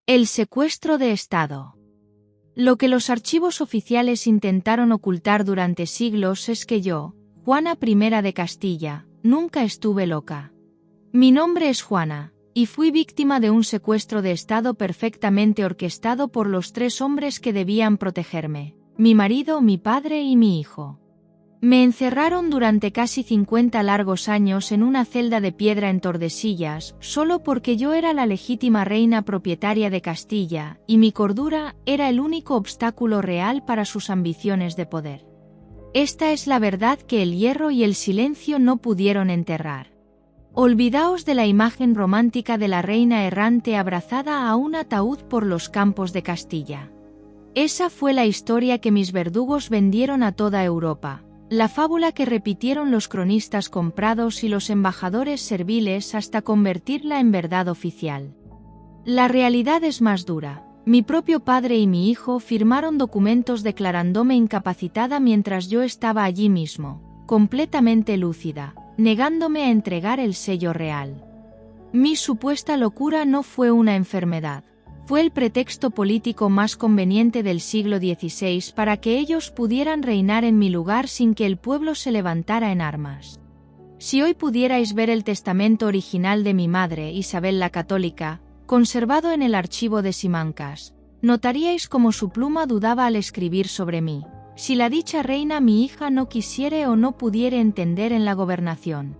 El secuestro de Estado. Lo que los archivos oficiales intentaron ocultar durante siglos es que yo, Juana I de Castilla, nunca estuve loca. Mi nombre es Juana, y fui víctima de un secuestro de Estado perfectamente orquestado por los 3 hombres que debían protegerme: mi marido, mi padre y mi hijo. Me encerraron durante casi 50 largos años en una celda de piedra en Tordesillas, solo porque yo era la legítima reina propietaria de Castilla, y mi cordura era el único obstáculo real para sus ambiciones de poder. Esta es la verdad que el hierro y el silencio no pudieron enterrar. Olvidaos de la imagen romántica de la reina errante abrazada a un ataúd por los campos de Castilla. Esa fue la historia que mis verdugos vendieron a toda Europa. La fábula que repitieron los cronistas comprados y los embajadores serviles hasta convertirla en verdad oficial. La realidad es más dura. Mi propio padre y mi hijo firmaron documentos declarándome incapacitada mientras yo estaba allí mismo, completamente lúcida, negándome a entregar el sello real. Mi supuesta locura no fue una enfermedad. Fue el pretexto político más conveniente del siglo XVI para que ellos pudieran reinar en mi lugar sin que el pueblo se levantara en armas. Si hoy pudierais ver el testamento original de mi madre, Isabel la Católica, conservado en el archivo de Simancas, notaríais cómo su pluma dudaba al escribir sobre mí: si la dicha reina mi hija no quisiere o no pudiere entender en la gobernación.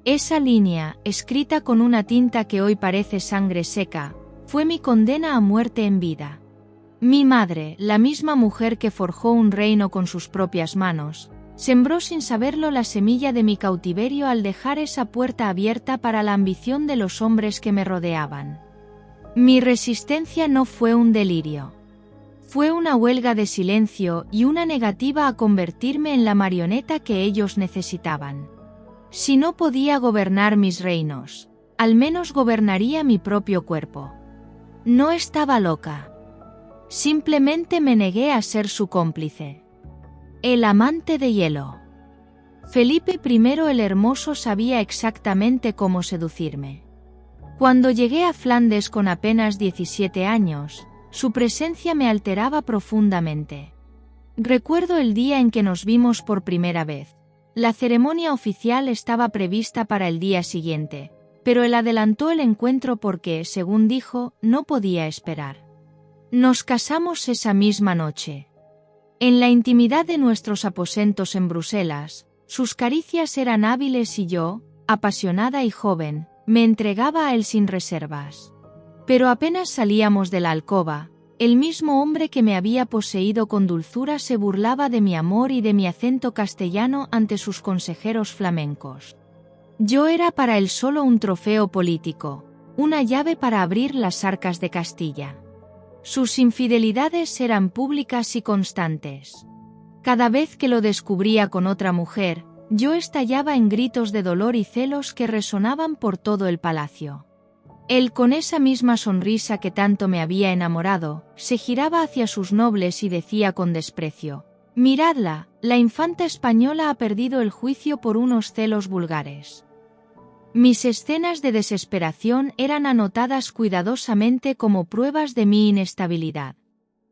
Esa línea, escrita con una tinta que hoy parece sangre seca, fue mi condena a muerte en vida. Mi madre, la misma mujer que forjó un reino con sus propias manos, sembró sin saberlo la semilla de mi cautiverio al dejar esa puerta abierta para la ambición de los hombres que me rodeaban. Mi resistencia no fue un delirio. Fue una huelga de silencio y una negativa a convertirme en la marioneta que ellos necesitaban. Si no podía gobernar mis reinos, al menos gobernaría mi propio cuerpo. No estaba loca. Simplemente me negué a ser su cómplice. El amante de hielo. Felipe I el Hermoso sabía exactamente cómo seducirme. Cuando llegué a Flandes con apenas 17 años, su presencia me alteraba profundamente. Recuerdo el día en que nos vimos por primera vez. La ceremonia oficial estaba prevista para el día siguiente, pero él adelantó el encuentro porque, según dijo, no podía esperar. Nos casamos esa misma noche. En la intimidad de nuestros aposentos en Bruselas, sus caricias eran hábiles y yo, apasionada y joven, me entregaba a él sin reservas. Pero apenas salíamos de la alcoba, el mismo hombre que me había poseído con dulzura se burlaba de mi amor y de mi acento castellano ante sus consejeros flamencos. Yo era para él solo un trofeo político, una llave para abrir las arcas de Castilla. Sus infidelidades eran públicas y constantes. Cada vez que lo descubría con otra mujer, yo estallaba en gritos de dolor y celos que resonaban por todo el palacio. Él, con esa misma sonrisa que tanto me había enamorado, se giraba hacia sus nobles y decía con desprecio: «Miradla, la infanta española ha perdido el juicio por unos celos vulgares». Mis escenas de desesperación eran anotadas cuidadosamente como pruebas de mi inestabilidad.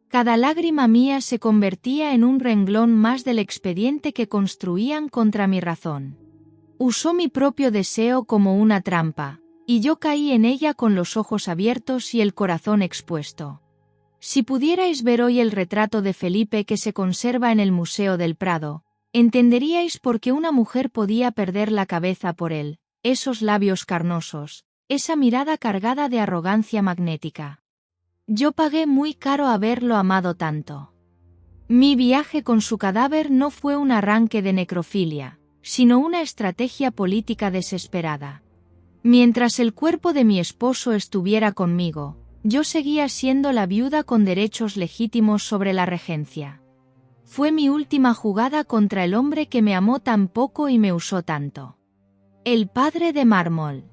Cada lágrima mía se convertía en un renglón más del expediente que construían contra mi razón. Usó mi propio deseo como una trampa, y yo caí en ella con los ojos abiertos y el corazón expuesto. Si pudierais ver hoy el retrato de Felipe que se conserva en el Museo del Prado, entenderíais por qué una mujer podía perder la cabeza por él. Esos labios carnosos, esa mirada cargada de arrogancia magnética. Yo pagué muy caro haberlo amado tanto. Mi viaje con su cadáver no fue un arranque de necrofilia, sino una estrategia política desesperada. Mientras el cuerpo de mi esposo estuviera conmigo, yo seguía siendo la viuda con derechos legítimos sobre la regencia. Fue mi última jugada contra el hombre que me amó tan poco y me usó tanto. El padre de mármol.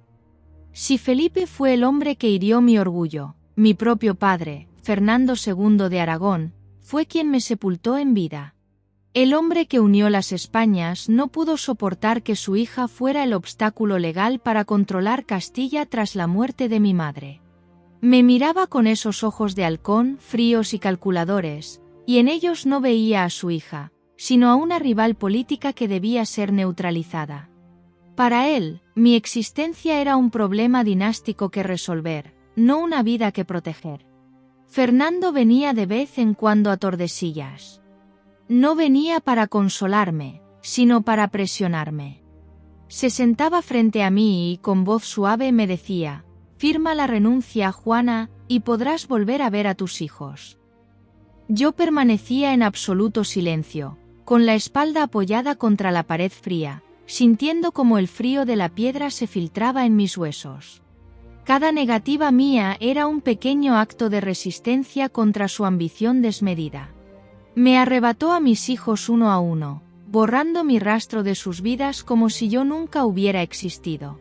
Si Felipe fue el hombre que hirió mi orgullo, mi propio padre, Fernando II de Aragón, fue quien me sepultó en vida. El hombre que unió las Españas no pudo soportar que su hija fuera el obstáculo legal para controlar Castilla tras la muerte de mi madre. Me miraba con esos ojos de halcón, fríos y calculadores, y en ellos no veía a su hija, sino a una rival política que debía ser neutralizada. Para él, mi existencia era un problema dinástico que resolver, no una vida que proteger. Fernando venía de vez en cuando a Tordesillas. No venía para consolarme, sino para presionarme. Se sentaba frente a mí y con voz suave me decía: «Firma la renuncia, Juana, y podrás volver a ver a tus hijos». Yo permanecía en absoluto silencio, con la espalda apoyada contra la pared fría, sintiendo como el frío de la piedra se filtraba en mis huesos. Cada negativa mía era un pequeño acto de resistencia contra su ambición desmedida. Me arrebató a mis hijos uno a uno, borrando mi rastro de sus vidas como si yo nunca hubiera existido.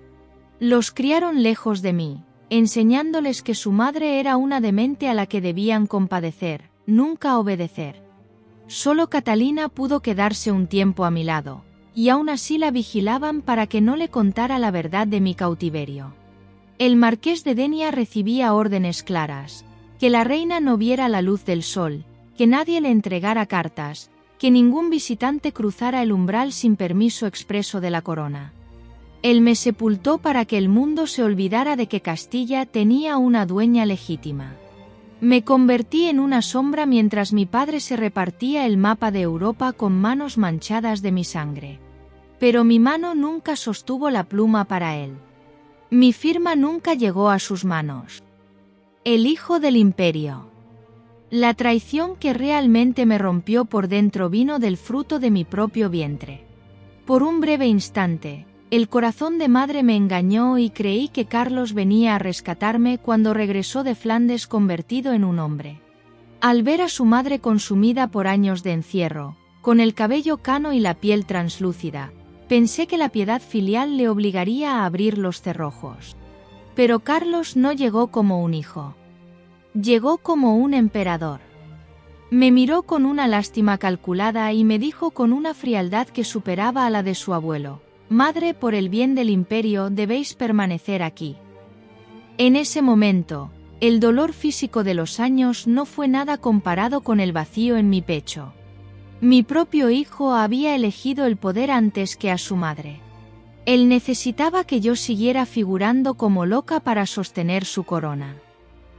Los criaron lejos de mí, enseñándoles que su madre era una demente a la que debían compadecer, nunca obedecer. Solo Catalina pudo quedarse un tiempo a mi lado, y aún así la vigilaban para que no le contara la verdad de mi cautiverio. El marqués de Denia recibía órdenes claras: que la reina no viera la luz del sol, que nadie le entregara cartas, que ningún visitante cruzara el umbral sin permiso expreso de la corona. Él me sepultó para que el mundo se olvidara de que Castilla tenía una dueña legítima. Me convertí en una sombra mientras mi padre se repartía el mapa de Europa con manos manchadas de mi sangre. Pero mi mano nunca sostuvo la pluma para él. Mi firma nunca llegó a sus manos. El hijo del imperio. La traición que realmente me rompió por dentro vino del fruto de mi propio vientre. Por un breve instante, el corazón de madre me engañó y creí que Carlos venía a rescatarme cuando regresó de Flandes convertido en un hombre. Al ver a su madre consumida por años de encierro, con el cabello cano y la piel translúcida, pensé que la piedad filial le obligaría a abrir los cerrojos. Pero Carlos no llegó como un hijo. Llegó como un emperador. Me miró con una lástima calculada y me dijo con una frialdad que superaba a la de su abuelo: «Madre, por el bien del imperio debéis permanecer aquí». En ese momento, el dolor físico de los años no fue nada comparado con el vacío en mi pecho. Mi propio hijo había elegido el poder antes que a su madre. Él necesitaba que yo siguiera figurando como loca para sostener su corona.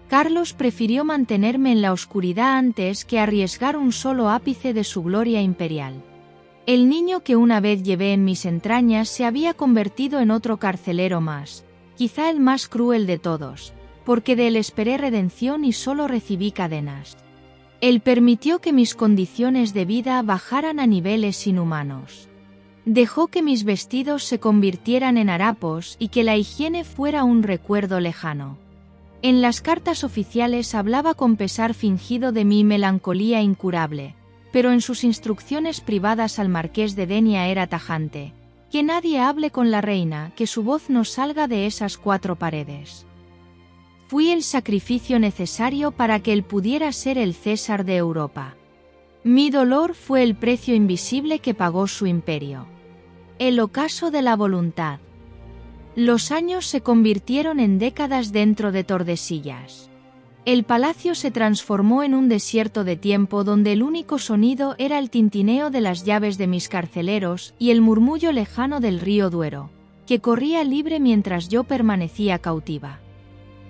Carlos prefirió mantenerme en la oscuridad antes que arriesgar un solo ápice de su gloria imperial. El niño que una vez llevé en mis entrañas se había convertido en otro carcelero más, quizá el más cruel de todos, porque de él esperé redención y solo recibí cadenas. Él permitió que mis condiciones de vida bajaran a niveles inhumanos. Dejó que mis vestidos se convirtieran en harapos y que la higiene fuera un recuerdo lejano. En las cartas oficiales hablaba con pesar fingido de mi melancolía incurable, pero en sus instrucciones privadas al marqués de Denia era tajante: que nadie hable con la reina, que su voz no salga de esas 4 paredes. Fui el sacrificio necesario para que él pudiera ser el César de Europa. Mi dolor fue el precio invisible que pagó su imperio. El ocaso de la voluntad. Los años se convirtieron en décadas dentro de Tordesillas. El palacio se transformó en un desierto de tiempo donde el único sonido era el tintineo de las llaves de mis carceleros y el murmullo lejano del río Duero, que corría libre mientras yo permanecía cautiva.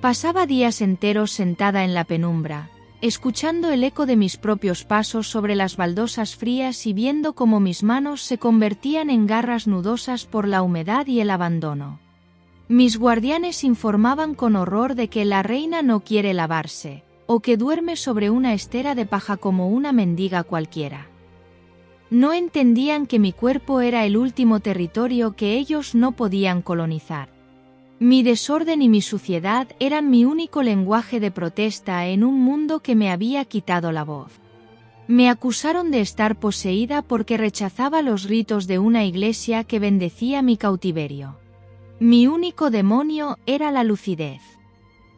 Pasaba días enteros sentada en la penumbra, escuchando el eco de mis propios pasos sobre las baldosas frías y viendo cómo mis manos se convertían en garras nudosas por la humedad y el abandono. Mis guardianes informaban con horror de que la reina no quiere lavarse, o que duerme sobre una estera de paja como una mendiga cualquiera. No entendían que mi cuerpo era el último territorio que ellos no podían colonizar. Mi desorden y mi suciedad eran mi único lenguaje de protesta en un mundo que me había quitado la voz. Me acusaron de estar poseída porque rechazaba los ritos de una iglesia que bendecía mi cautiverio. Mi único demonio era la lucidez.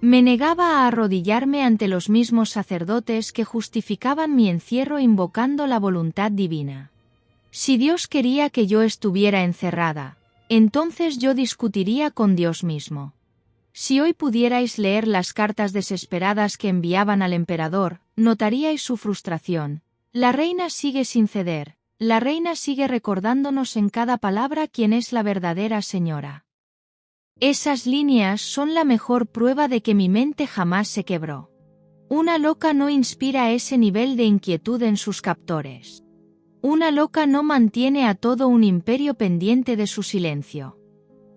Me negaba a arrodillarme ante los mismos sacerdotes que justificaban mi encierro invocando la voluntad divina. Si Dios quería que yo estuviera encerrada, entonces yo discutiría con Dios mismo. Si hoy pudierais leer las cartas desesperadas que enviaban al emperador, notaríais su frustración. La reina sigue sin ceder, la reina sigue recordándonos en cada palabra quién es la verdadera señora. Esas líneas son la mejor prueba de que mi mente jamás se quebró. Una loca no inspira ese nivel de inquietud en sus captores. Una loca no mantiene a todo un imperio pendiente de su silencio.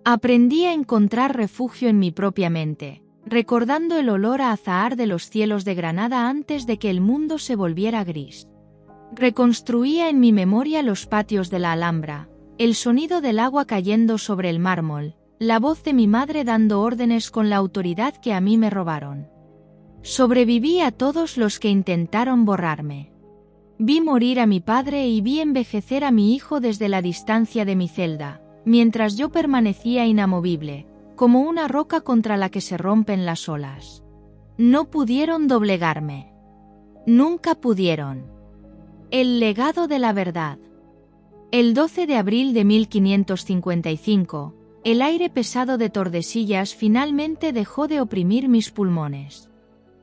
Aprendí a encontrar refugio en mi propia mente, recordando el olor a azahar de los cielos de Granada antes de que el mundo se volviera gris. Reconstruía en mi memoria los patios de la Alhambra, el sonido del agua cayendo sobre el mármol, la voz de mi madre dando órdenes con la autoridad que a mí me robaron. Sobreviví a todos los que intentaron borrarme. Vi morir a mi padre y vi envejecer a mi hijo desde la distancia de mi celda, mientras yo permanecía inamovible, como una roca contra la que se rompen las olas. No pudieron doblegarme. Nunca pudieron. El legado de la verdad. El 12 de abril de 1555, el aire pesado de Tordesillas finalmente dejó de oprimir mis pulmones.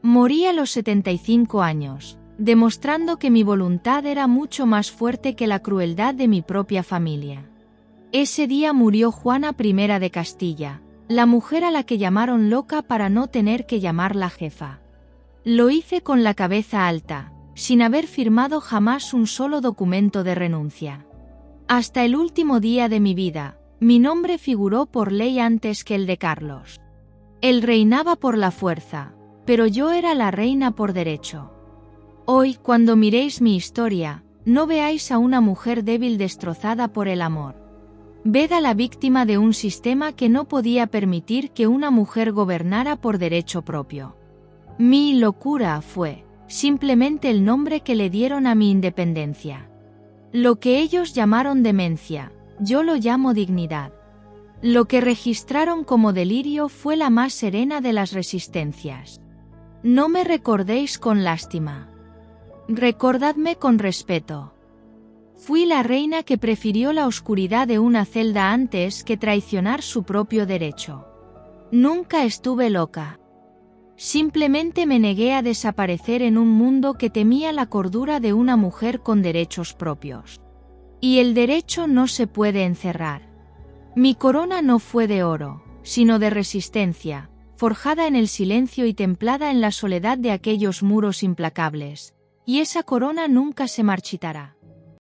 Morí a los 75 años, demostrando que mi voluntad era mucho más fuerte que la crueldad de mi propia familia. Ese día murió Juana I de Castilla, la mujer a la que llamaron loca para no tener que llamarla jefa. Lo hice con la cabeza alta, sin haber firmado jamás un solo documento de renuncia. Hasta el último día de mi vida, mi nombre figuró por ley antes que el de Carlos. Él reinaba por la fuerza, pero yo era la reina por derecho. Hoy, cuando miréis mi historia, no veáis a una mujer débil destrozada por el amor. Ved a la víctima de un sistema que no podía permitir que una mujer gobernara por derecho propio. Mi locura fue, simplemente el nombre que le dieron a mi independencia. Lo que ellos llamaron demencia, yo lo llamo dignidad. Lo que registraron como delirio fue la más serena de las resistencias. No me recordéis con lástima. Recordadme con respeto. Fui la reina que prefirió la oscuridad de una celda antes que traicionar su propio derecho. Nunca estuve loca. Simplemente me negué a desaparecer en un mundo que temía la cordura de una mujer con derechos propios. Y el derecho no se puede encerrar. Mi corona no fue de oro, sino de resistencia, forjada en el silencio y templada en la soledad de aquellos muros implacables, y esa corona nunca se marchitará.